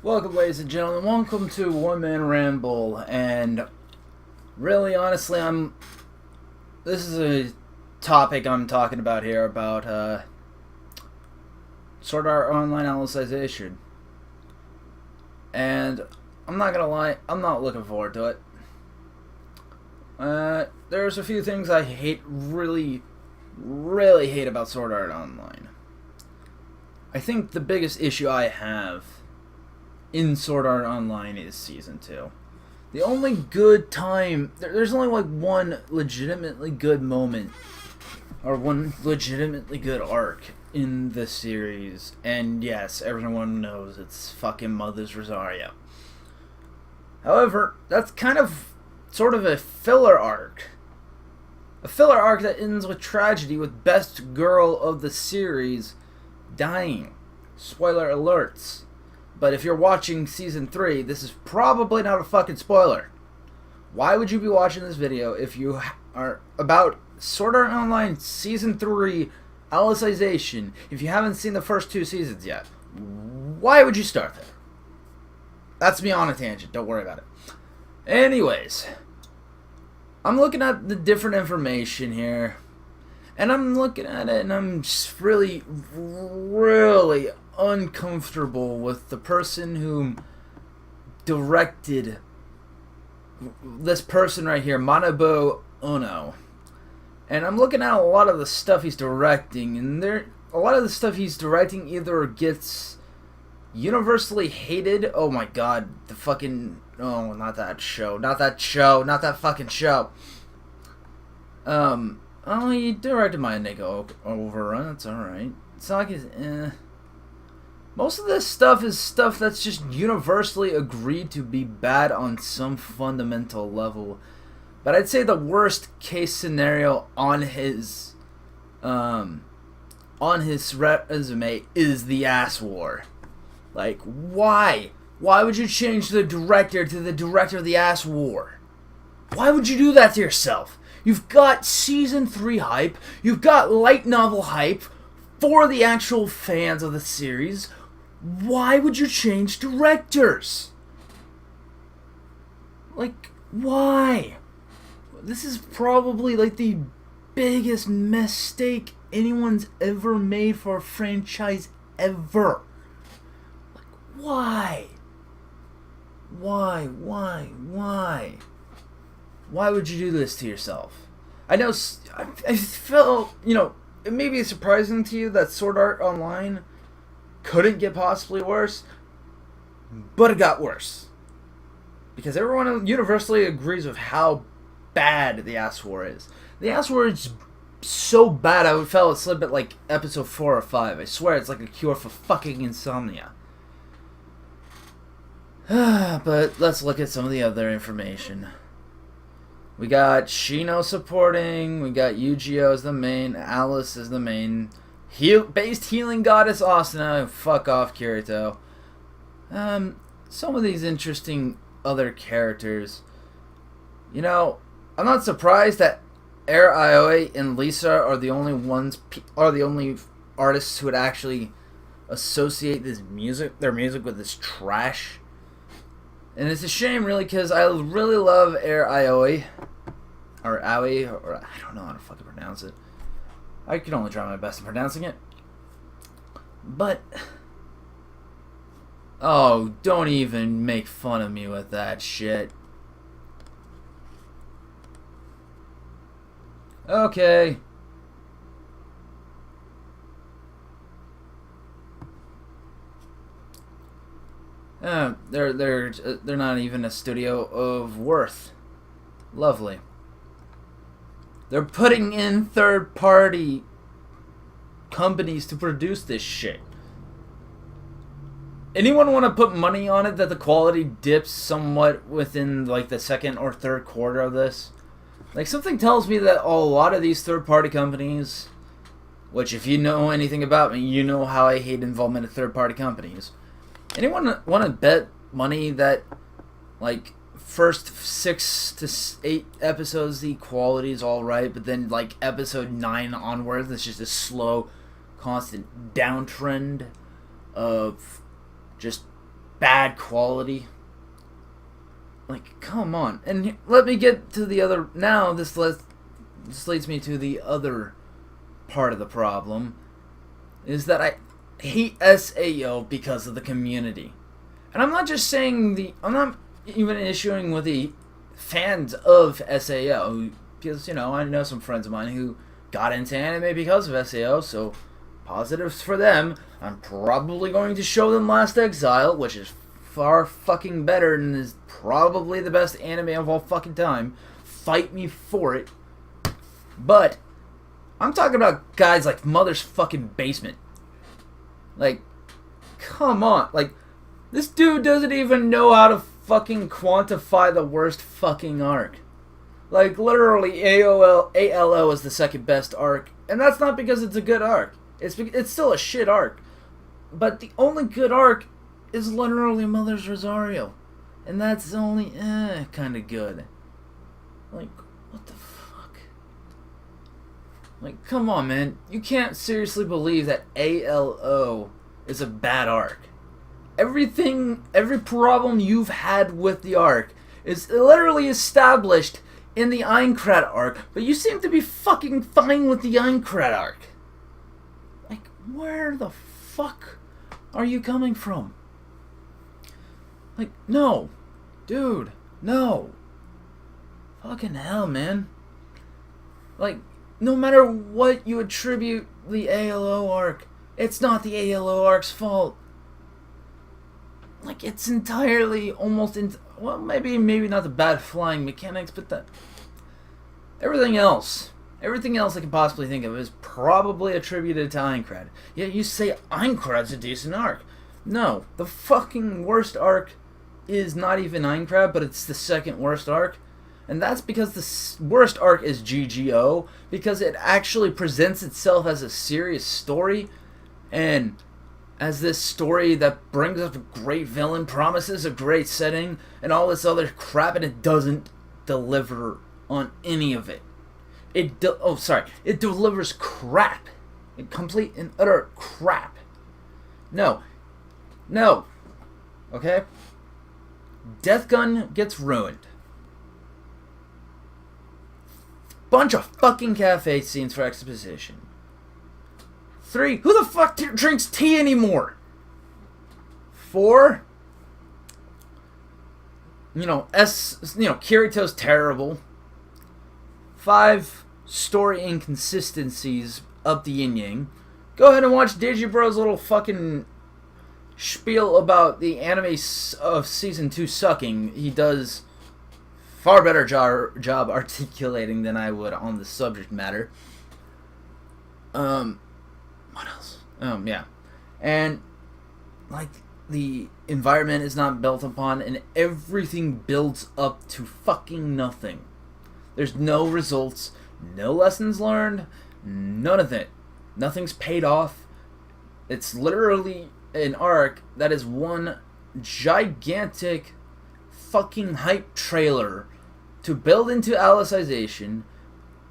Welcome, ladies and gentlemen. Welcome to OneManRamble. And really, honestly, this is a topic I'm talking about here about Sword Art Online Alicization. And I'm not gonna lie, I'm not looking forward to it. There's a few things I really hate about Sword Art Online. I think the biggest issue I have in Sword Art Online is Season 2. The only good time... There's only like one legitimately good moment, or one legitimately good arc in the series. And yes, everyone knows it's fucking Mother's Rosario. However, that's kind of sort of a filler arc. A filler arc that ends with tragedy, with best girl of the series dying. Spoiler alerts. But if you're watching Season 3, this is probably not a fucking spoiler. Why would you be watching this video if you are about Sword Art Online Season 3 Alicization if you haven't seen the first 2 seasons yet? Why would you start there? That's me on a tangent, don't worry about it. Anyways, I'm looking at the different information here, and I'm looking at it and I'm just really uncomfortable with the person who directed this person right here, Manabu Ono. And I'm looking at a lot of the stuff he's directing, and a lot of the stuff he's directing either gets universally hated. Oh my god, the fucking... Oh, not that show. Not that fucking show. Oh, he directed my Neko Overrun. That's alright. It's not like he's... Most of this stuff is stuff that's just universally agreed to be bad on some fundamental level. But I'd say the worst case scenario on his resume is the ass war. Like, why? Why would you change the director to the director of the ass war? Why would you do that to yourself? You've got Season 3 hype, you've got light novel hype for the actual fans of the series. Why would you change directors? Like, why? This is probably like the biggest mistake anyone's ever made for a franchise ever. Like, why? Why? Why would you do this to yourself? I know, I feel, it may be surprising to you that Sword Art Online couldn't get possibly worse, but it got worse. Because everyone universally agrees with how bad the ass war is. The ass war is so bad I fell asleep at like episode 4 or 5. I swear it's like a cure for fucking insomnia. But let's look at some of the other information. We got Shino supporting, we got Yu-Gi-Oh as the main, Alice is the main, based healing goddess Asuna, fuck off Kirito. Some of these interesting other characters. I'm not surprised that Air Aoi and Lisa are the only artists who would actually associate their music with this trash. And it's a shame, really, because I really love Air Aoi. Or Aoi, or I don't know how to fucking pronounce it. I can only try my best in pronouncing it. But... Oh, don't even make fun of me with that shit. Okay. They're not even a studio of worth. Lovely. They're putting in third-party companies to produce this shit. Anyone want to put money on it that the quality dips somewhat within like the second or third quarter of this? Like, something tells me that a lot of these third-party companies, which if you know anything about me, you know how I hate involvement of third-party companies. Anyone want to bet money that, like, first 6 to 8 episodes the quality is alright, but then, like, episode 9 onwards, it's just a slow, constant downtrend of just bad quality. Like, come on. And let me get to the other... Now, this leads me to the other part of the problem. Is that I hate SAO because of the community. And I'm not just saying I'm not even issuing with the fans of SAO. Because, you know, I know some friends of mine who got into anime because of SAO, so positives for them. I'm probably going to show them Last Exile, which is far fucking better and is probably the best anime of all fucking time. Fight me for it. But I'm talking about guys like Mother's fucking Basement. Like, come on. Like, this dude doesn't even know how to fucking quantify the worst fucking arc. Like, literally, ALO is the second best arc. And that's not because it's a good arc. It's still a shit arc. But the only good arc is literally Mother's Rosario. And that's only, kind of good. Like, what the fuck? Like, come on, man. You can't seriously believe that ALO is a bad arc. Every problem you've had with the arc is literally established in the Aincrad arc, but you seem to be fucking fine with the Aincrad arc. Like, where the fuck are you coming from? Like, no. Dude, no. Fucking hell, man. Like, no matter what you attribute the ALO arc, it's not the ALO arc's fault. Like, it's entirely well, maybe not the bad flying mechanics, but everything else I can possibly think of is probably attributed to Aincrad. Yet you say Aincrad's a decent arc. No, the fucking worst arc is not even Aincrad, but it's the second worst arc. And that's because the worst arc is GGO, because it actually presents itself as a serious story, and as this story that brings up a great villain, promises a great setting, and all this other crap, and it doesn't deliver on any of it. It delivers crap. Complete and utter crap. No. Okay? Death Gun gets ruined. Bunch of fucking cafe scenes for exposition. 3, who the fuck drinks tea anymore? 4, Kirito's terrible. 5, story inconsistencies up the yin-yang. Go ahead and watch Digibro's little fucking spiel about the anime of Season 2 sucking. He does far better job articulating than I would on the subject matter. What else? Yeah. And, like, the environment is not built upon, and everything builds up to fucking nothing. There's no results, no lessons learned, none of it. Nothing's paid off. It's literally an arc that is one gigantic fucking hype trailer to build into Alicization,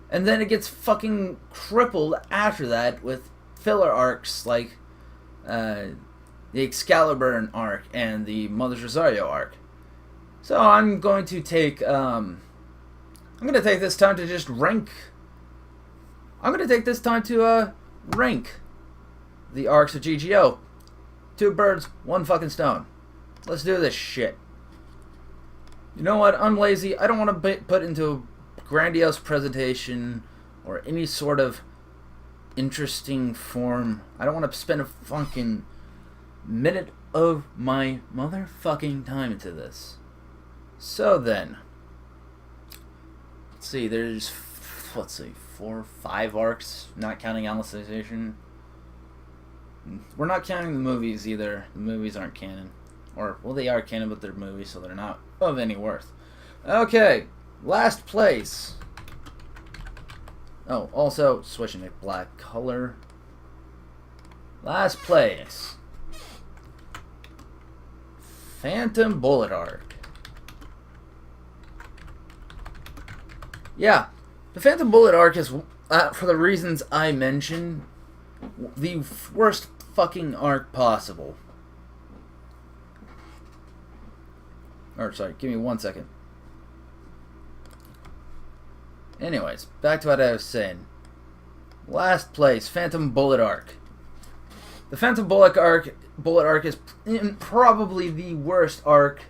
and then it gets fucking crippled after that with filler arcs like the Excalibur arc and the Mother's Rosario arc. So I'm going to take this time to just rank. I'm going to take this time to rank the arcs of GGO. 2 birds, 1 fucking stone. Let's do this shit. You know what? I'm lazy. I don't want to put into a grandiose presentation or any sort of interesting form. I don't want to spend a fucking minute of my motherfucking time into this. So then, let's see, there's 4, 5 arcs, not counting Alicization. We're not counting the movies either. The movies aren't canon. Or, well, they are canon, but they're movies, so they're not of any worth. Okay, last place. Oh, also, switching to black color. Last place. Phantom Bullet Arc. Yeah, the Phantom Bullet Arc is, for the reasons I mentioned, the worst fucking arc possible. Or, sorry, give me 1 second. Anyways, back to what I was saying. Last place, Phantom Bullet Arc. The Phantom Bullet Arc is probably the worst arc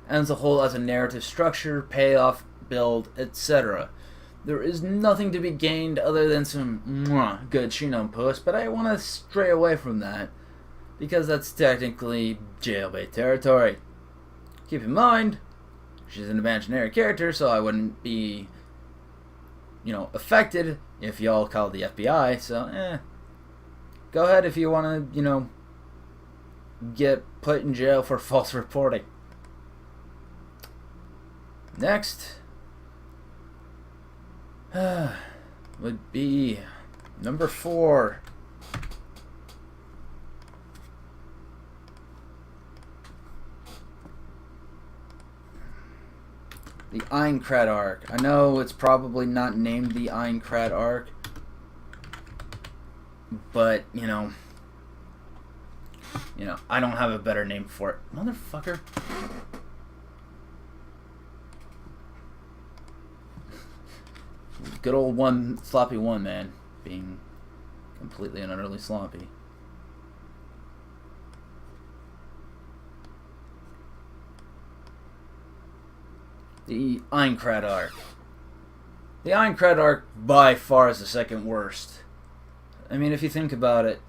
as a whole, as a narrative structure, payoff, build, etc. There is nothing to be gained other than some good Shino push, but I want to stray away from that because that's technically jailbait territory. Keep in mind, she's an imaginary character, so I wouldn't be, affected if y'all called the FBI, so, go ahead if you want to, get put in jail for false reporting. Next would be number 4. The Aincrad Arc. I know it's probably not named the Aincrad Arc, but, I don't have a better name for it. Motherfucker. Good old sloppy one man being completely and utterly sloppy. The Aincrad Arc. The Aincrad Arc by far is the second worst. I mean, if you think about it,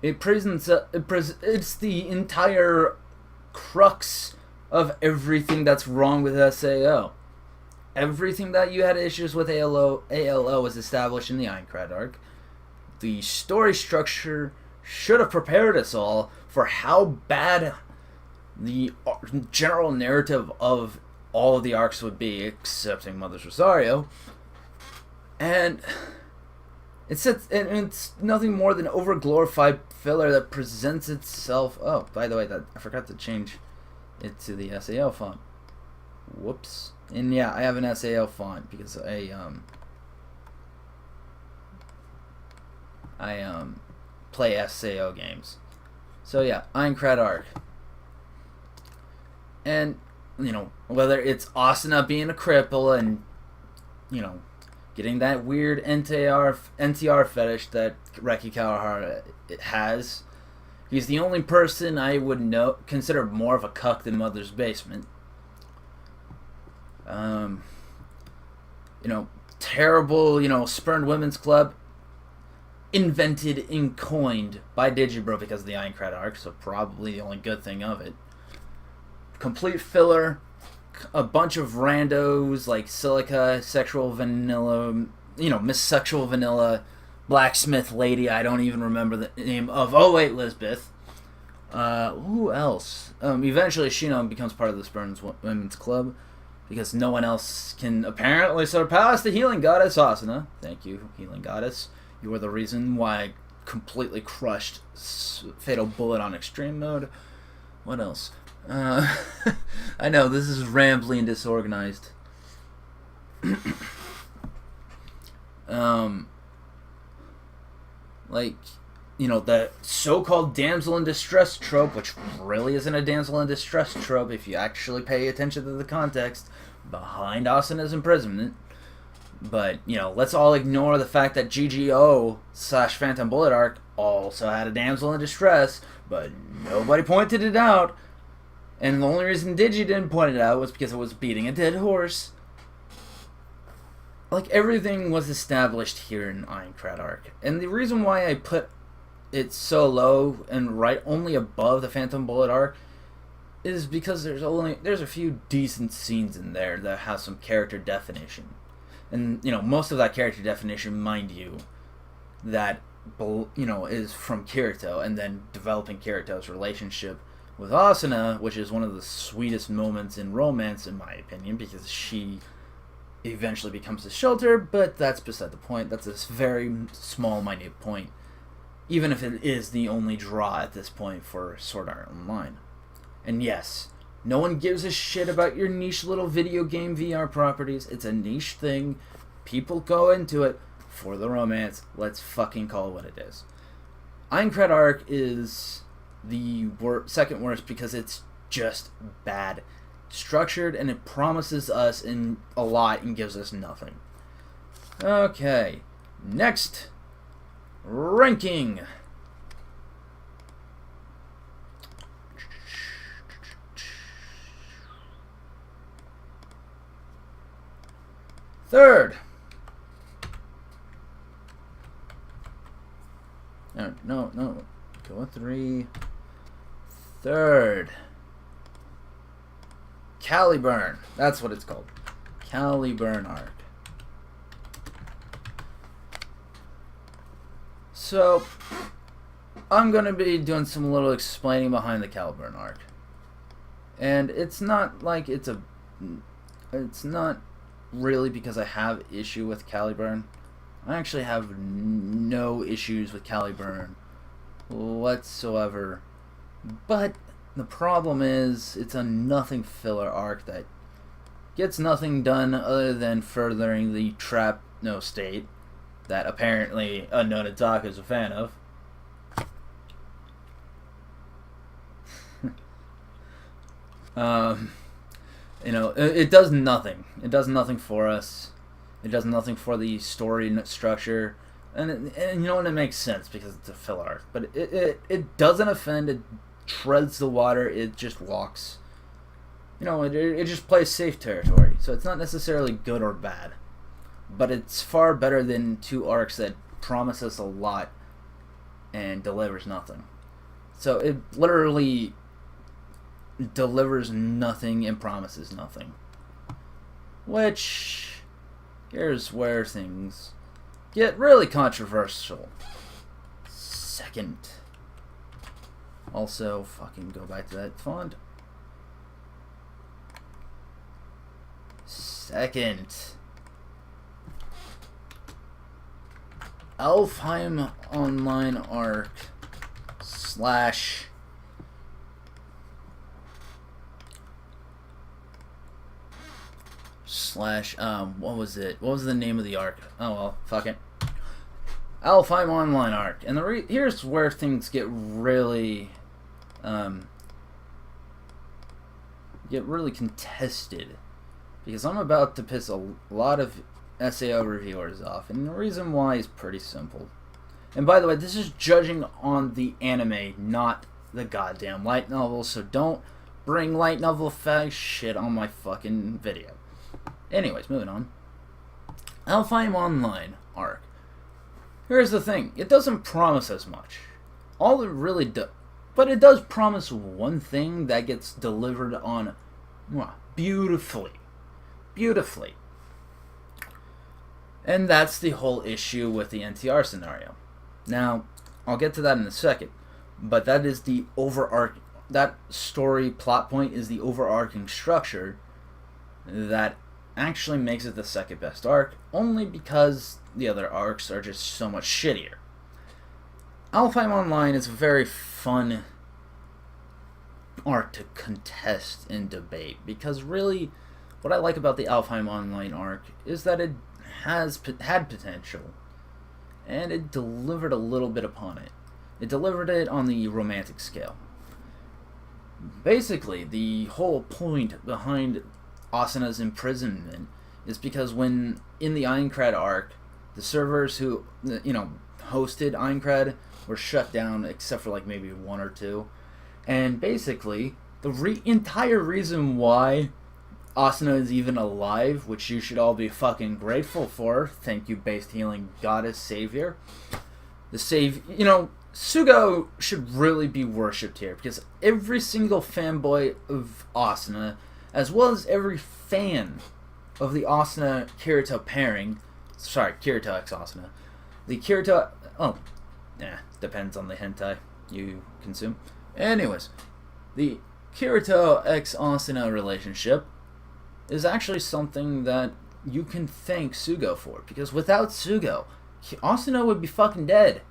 it's the entire crux of everything that's wrong with SAO. Everything that you had issues with ALO was established in the Aincrad Arc. The story structure should have prepared us all for how bad the general narrative of all of the arcs would be, excepting Mother's Rosario. And it's nothing more than over-glorified filler that presents itself... Oh, by the way, I forgot to change it to the SAO font. Whoops. And yeah, I have an SAO font because I play SAO games. So yeah, Aincrad Arc. And, whether it's Asuna being a cripple and, getting that weird NTR fetish that Reki Kawahara has. He's the only person I would consider more of a cuck than Mother's Basement. Terrible, spurned women's club. Invented and coined by Digibro because of the Aincrad Arc, so probably the only good thing of it. Complete filler, a bunch of randos like Silica, Sexual Vanilla, Miss Sexual Vanilla, Blacksmith Lady, I don't even remember the name of, Lisbeth. Who else? Eventually Shino becomes part of the Spurned Women's Club, because no one else can apparently surpass the Healing Goddess Asuna. Thank you, Healing Goddess. You are the reason why I completely crushed Fatal Bullet on Extreme Mode. What else? I know, this is rambly and disorganized. The so-called damsel in distress trope, which really isn't a damsel in distress trope if you actually pay attention to the context behind Asuna's imprisonment. But, let's all ignore the fact that GGO/Phantom Bullet Arc also had a damsel in distress, but nobody pointed it out. And the only reason Digi didn't point it out was because it was beating a dead horse. Everything was established here in Aincrad Arc. And the reason why I put it so low and right only above the Phantom Bullet Arc is because there's a few decent scenes in there that have some character definition. And, most of that character definition, mind you, that, is from Kirito, and then developing Kirito's relationship with Asuna, which is one of the sweetest moments in romance, in my opinion, because she eventually becomes his shelter, but that's beside the point. That's a very small, minute point, even if it is the only draw at this point for Sword Art Online. And yes, no one gives a shit about your niche little video game VR properties. It's a niche thing. People go into it for the romance. Let's fucking call it what it is. Aincrad Arc is the second worst because it's just bad structured, and it promises us in a lot and gives us nothing. Okay, next, ranking. Third. No. Go with 3. Third. Caliburn. That's what it's called. Caliburn Arc. So, I'm going to be doing some little explaining behind the Caliburn Arc. And it's not like it's not really because I have issue with Caliburn. I actually have no issues with Caliburn whatsoever. But the problem is it's a nothing filler arc that gets nothing done other than furthering the trap no state that apparently Unknown Attack is a fan of. You know, it does nothing. It does nothing for us. It does nothing for the story structure. And you know what, it makes sense because it's a filler arc. But it doesn't offend, it treads the water, it just walks. You know, it just plays safe territory. So it's not necessarily good or bad. But it's far better than 2 arcs that promise us a lot and delivers nothing. So it literally delivers nothing and promises nothing. Which, here's where things get really controversial. Second. Also, fucking go back to that font. Second. Alfheim Online Arc / what was it? What was the name of the arc? Oh well, fuck it. Alfheim Online Arc. And here's where things get really contested, because I'm about to piss a lot of SAO reviewers off, and the reason why is pretty simple. And by the way, this is judging on the anime, not the goddamn light novel, so don't bring light novel fag shit on my fucking video. Anyways, moving on. Alfheim Online Arc. Here's the thing. It doesn't promise as much. All it really does. But it does promise one thing that gets delivered on beautifully. Beautifully. And that's the whole issue with the NTR scenario. Now, I'll get to that in a second. But that is the that story plot point is the overarching structure that actually makes it the second best arc, only because the other arcs are just so much shittier. Alfheim Online is a very fun arc to contest and debate, because really what I like about the Alfheim Online arc is that it had potential, and it delivered a little bit upon it. It delivered it on the romantic scale. Basically, the whole point behind Asuna's imprisonment is because when in the Aincrad arc, the servers who hosted Aincrad were shut down, except for like maybe 1 or 2, and basically the entire reason why Asuna is even alive, which you should all be fucking grateful for, thank you based healing goddess savior, Sugo should really be worshipped here, because every single fanboy of Asuna, as well as every fan of the Asuna-Kirito pairing, Kirito x Asuna, the Kirito, depends on the hentai you consume. Anyways, the Kirito x Asuna relationship is actually something that you can thank Sugo for, because without Sugo, Asuna would be fucking dead.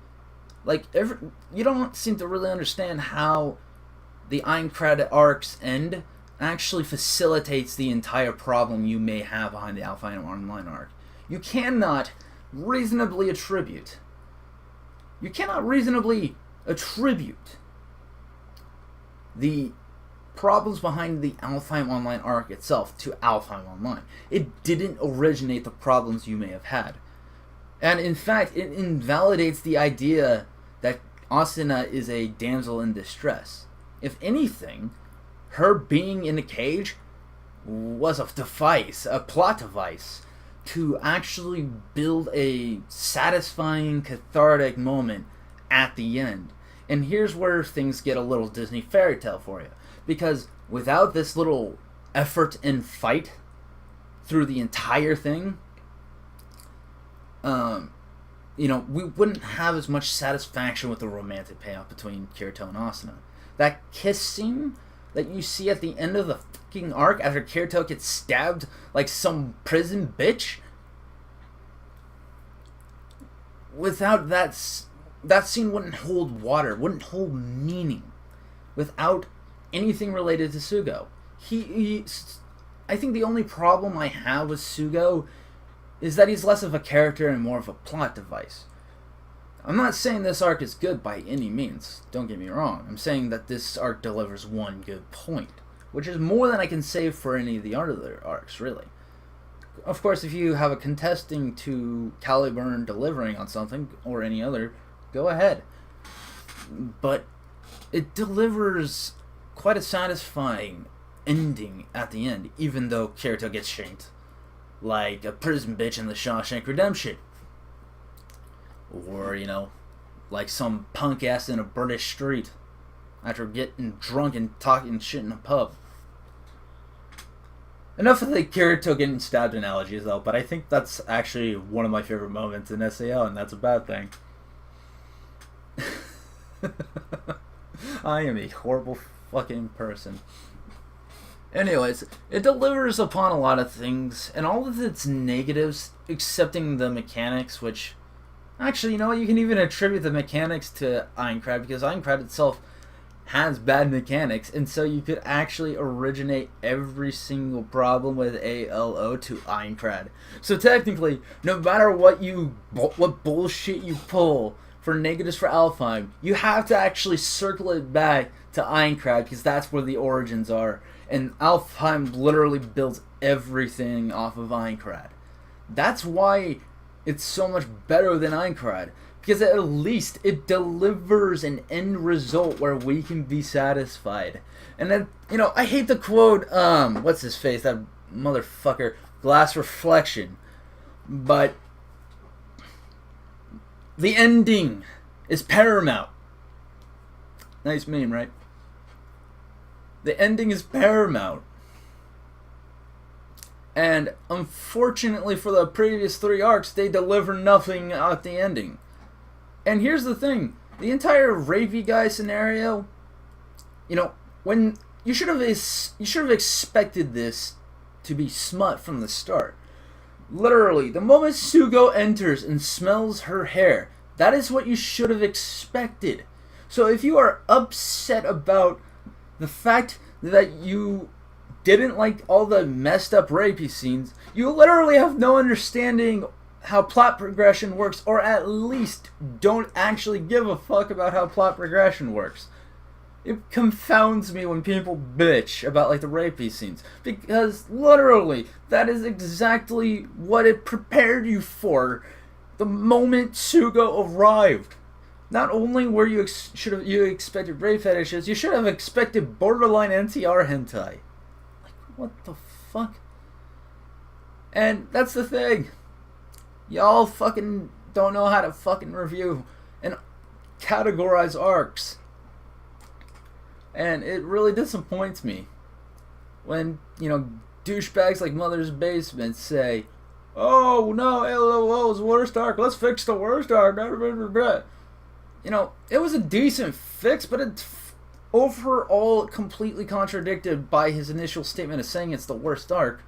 Like, you don't seem to really understand how the Aincrad arc's end actually facilitates the entire problem you may have behind the Alfheim Online arc. You cannot reasonably attribute the problems behind the Alfheim Online arc itself to Alfheim Online. It didn't originate the problems you may have had. And in fact, it invalidates the idea that Asuna is a damsel in distress. If anything, her being in a cage was a device, a plot device, to actually build a satisfying, cathartic moment at the end. And here's where things get a little Disney fairy tale for you. Because without this little effort and fight through the entire thing, we wouldn't have as much satisfaction with the romantic payoff between Kirito and Asuna. That kiss scene that you see at the end of the fucking arc after Kirito gets stabbed like some prison bitch, without that scene wouldn't hold water, wouldn't hold meaning, without anything related to Sugo. I think the only problem I have with Sugo is that he's less of a character and more of a plot device. I'm not saying this arc is good by any means, don't get me wrong. I'm saying that this arc delivers one good point, which is more than I can say for any of the other arcs, really. Of course, if you have a contesting to Caliburn delivering on something, or any other, go ahead. But it delivers quite a satisfying ending at the end, even though Kirito gets shanked like a prison bitch in the Shawshank Redemption. Or, like some punk ass in a British street after getting drunk and talking shit in a pub. Enough of the Kirito getting stabbed analogies, though, but I think that's actually one of my favorite moments in SAO, and that's a bad thing. I am a horrible fucking person. Anyways, it delivers upon a lot of things, and all of its negatives, excepting the mechanics, which... Actually, you can even attribute the mechanics to Aincrad, because Aincrad itself has bad mechanics, and so you could actually originate every single problem with ALO to Aincrad. So technically, no matter what bullshit you pull for negatives for Alfheim, you have to actually circle it back to Aincrad, because that's where the origins are. And Alfheim literally builds everything off of Aincrad. That's why it's so much better than Aincrad, because at least it delivers an end result where we can be satisfied. And then, I hate the quote, what's his face, that motherfucker, Glass Reflection, but the ending is paramount. Nice meme, right? The ending is paramount. And unfortunately for the previous 3 arcs, they deliver nothing at the ending. And here's the thing. The entire rapey guy scenario, when you should have expected this to be smut from the start. Literally, the moment Sugo enters and smells her hair, that is what you should have expected. So if you are upset about the fact that you didn't like all the messed up rapey scenes, you literally have no understanding how plot progression works, or at least don't actually give a fuck about how plot progression works. It confounds me when people bitch about the rapey scenes, because literally that is exactly what it prepared you for the moment Sugo arrived. Not only were you you expected rape fetishes, you should have expected borderline NTR hentai. What the fuck? And that's the thing. Y'all fucking don't know how to fucking review and categorize arcs. And it really disappoints me when, douchebags like Mother's Basement say, "Oh no, LOL's worst arc, let's fix the worst arc." It was a decent fix, but it's overall completely contradicted by his initial statement of saying it's the worst arc,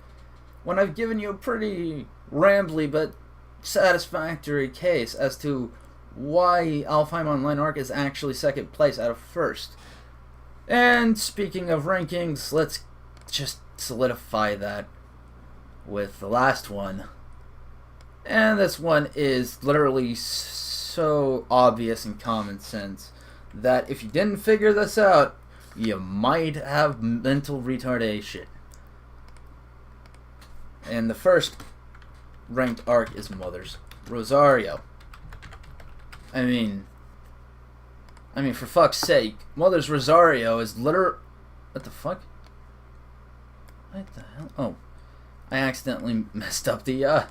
when I've given you a pretty rambly but satisfactory case as to why Alfheim Online arc is actually second place out of first. And speaking of rankings, let's just solidify that with the last one. And this one is literally so obvious and common sense that if you didn't figure this out, you might have mental retardation. And the first ranked arc is Mother's Rosario. I mean, for fuck's sake, Mother's Rosario is literally... What the fuck? What the hell? Oh, I accidentally messed up the, I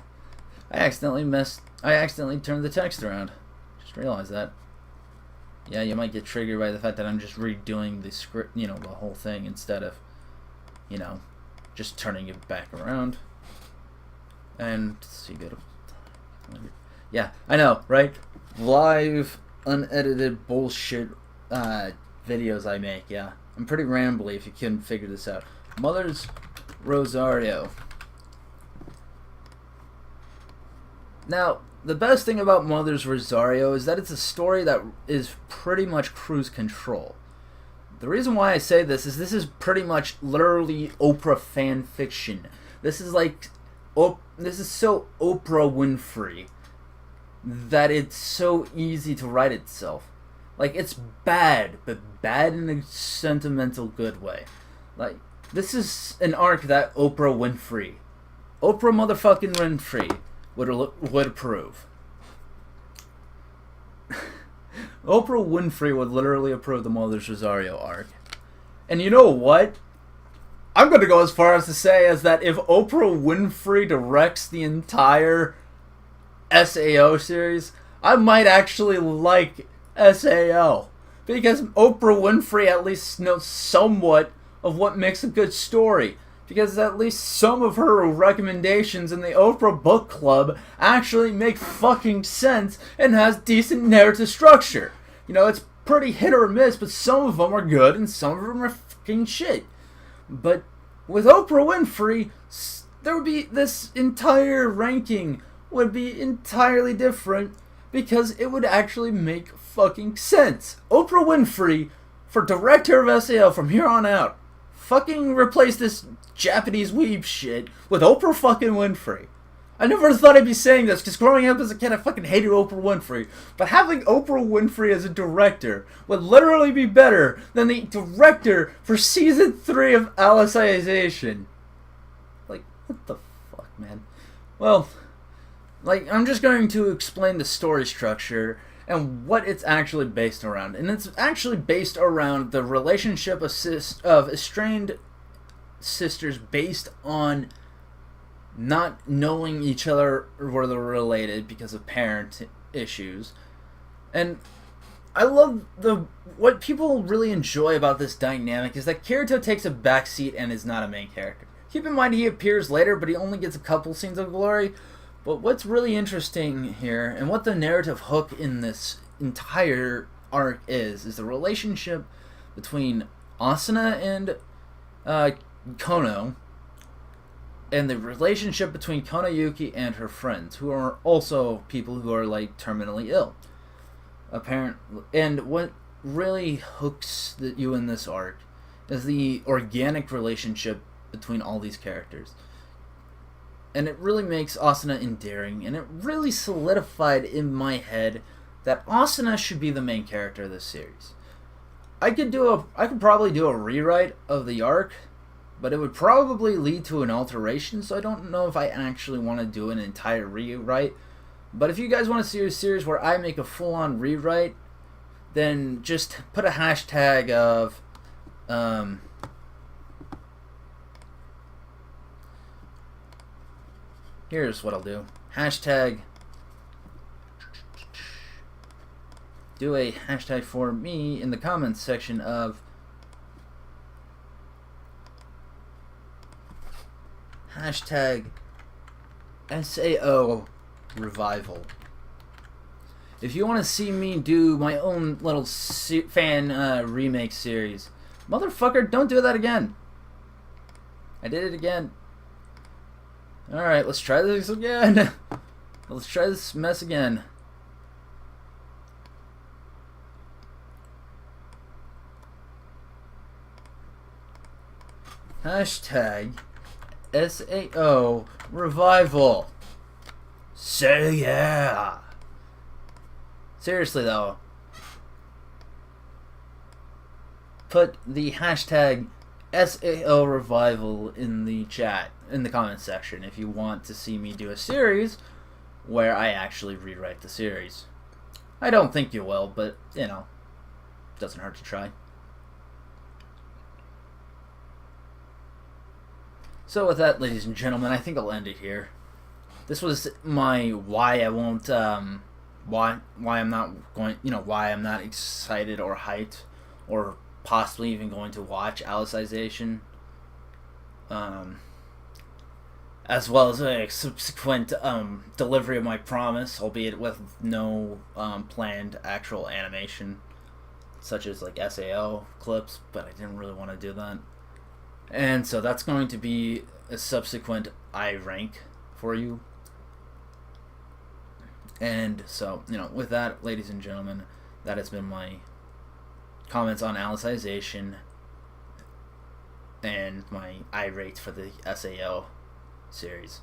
accidentally turned the text around. Just realized that. Yeah, you might get triggered by the fact that I'm just redoing the script, the whole thing, instead of, just turning it back around. And, so you go to... Yeah, I know, right? Live, unedited bullshit videos I make, yeah. I'm pretty rambly if you couldn't figure this out. Mother's Rosario. Now, the best thing about Mother's Rosario is that it's a story that is pretty much cruise control. The reason why I say this is pretty much literally Oprah fan fiction. This is like... this is so Oprah Winfrey that it's so easy to write itself. Like, it's bad, but bad in a sentimental good way. Like, this is an arc that Oprah Winfrey, Oprah motherfucking Winfrey, would approve. Oprah Winfrey would literally approve the Mother's Rosario arc. And you know what? I'm going to go as far as to say as that if Oprah Winfrey directs the entire SAO series, I might actually like SAO. Because Oprah Winfrey at least knows somewhat of what makes a good story. Because at least some of her recommendations in the Oprah Book Club actually make fucking sense and has decent narrative structure. It's pretty hit or miss, but some of them are good and some of them are fucking shit. But with Oprah Winfrey, there would be this entire ranking would be entirely different because it would actually make fucking sense. Oprah Winfrey, for director of SAO from here on out, fucking replace this Japanese weeb shit with Oprah fucking Winfrey. I never thought I'd be saying this, because growing up as a kid I fucking hated Oprah Winfrey. But having Oprah Winfrey as a director would literally be better than the director for Season 3 of Alicization. Like, what the fuck, man? Well, like, I'm just going to explain the story structure and what it's actually based around. And it's actually based around the relationship of estranged sisters based on not knowing each other were related because of parent issues. And I love what people really enjoy about this dynamic is that Kirito takes a backseat and is not a main character. Keep in mind he appears later, but he only gets a couple scenes of glory. But what's really interesting here, and what the narrative hook in this entire arc is the relationship between Asuna and Kono, and the relationship between Konayuki and her friends, who are also people who are, like, terminally ill. And what really hooks you in this arc is the organic relationship between all these characters. And it really makes Asuna endearing, and it really solidified in my head that Asuna should be the main character of this series. I could probably do a rewrite of the arc, but it would probably lead to an alteration, so I don't know if I actually want to do an entire rewrite. But if you guys want to see a series where I make a full-on rewrite, then just put a hashtag of here's what I'll do. Do a hashtag for me in the comments section of hashtag SAO Revival. If you want to see me do my own little fan remake series, motherfucker, don't do that again. I did it again. Alright, let's try this again. Let's try this mess again. Hashtag SAO Revival. So yeah. Seriously though. put the hashtag SAO Revival in the chat, in the comment section, if you want to see me do a series where I actually rewrite the series. I don't think you will, but, you know, doesn't hurt to try. So with that, ladies and gentlemen, I think I'll end it here. This was my why I won't, why I'm not going, you know, why I'm not excited or hyped or possibly even going to watch Alicization. As well as a subsequent delivery of my promise, albeit with no planned actual animation, such as like SAO clips, but I didn't really want to do that. And so that's going to be a subsequent rank for you. And so, you know, with that, ladies and gentlemen, that has been my comments on Alicization and my irate for the SAO series.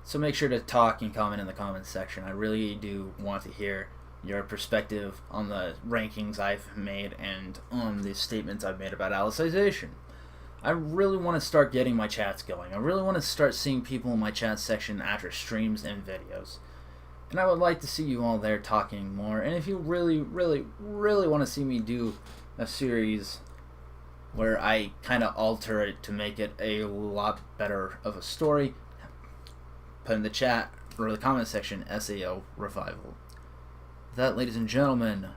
So make sure to talk and comment in the comments section. I really do want to hear your perspective on the rankings I've made and on the statements I've made about Alicization. I really want to start getting my chats going. I really want to start seeing people in my chat section after streams and videos. And I would like to see you all there talking more. And if you really, really, really want to see me do a series where I kind of alter it to make it a lot better of a story, put in the chat or the comment section SAO Revival. With that, ladies and gentlemen,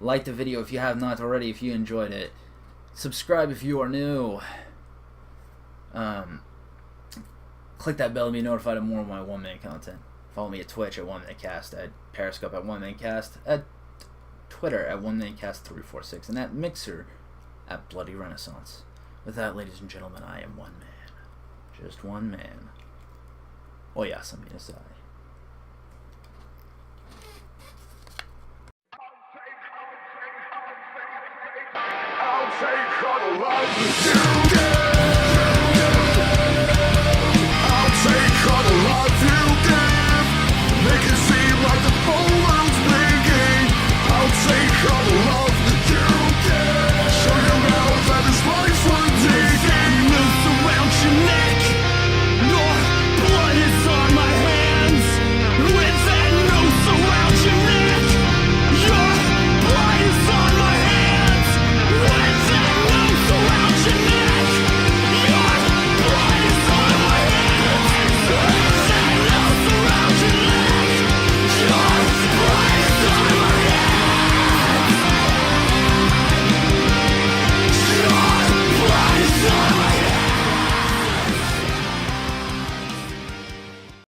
like the video if you have not already, if you enjoyed it. Subscribe if you are new. Click that bell to be notified of more of my one-man content. Follow me at Twitch at OneManCast, at Periscope at OneManCast, at Twitter at OneManCast346, and at Mixer at Bloody Renaissance. With that, ladies and gentlemen, I am one man. Just one man. ODYSSEY. I'll take all the love with you.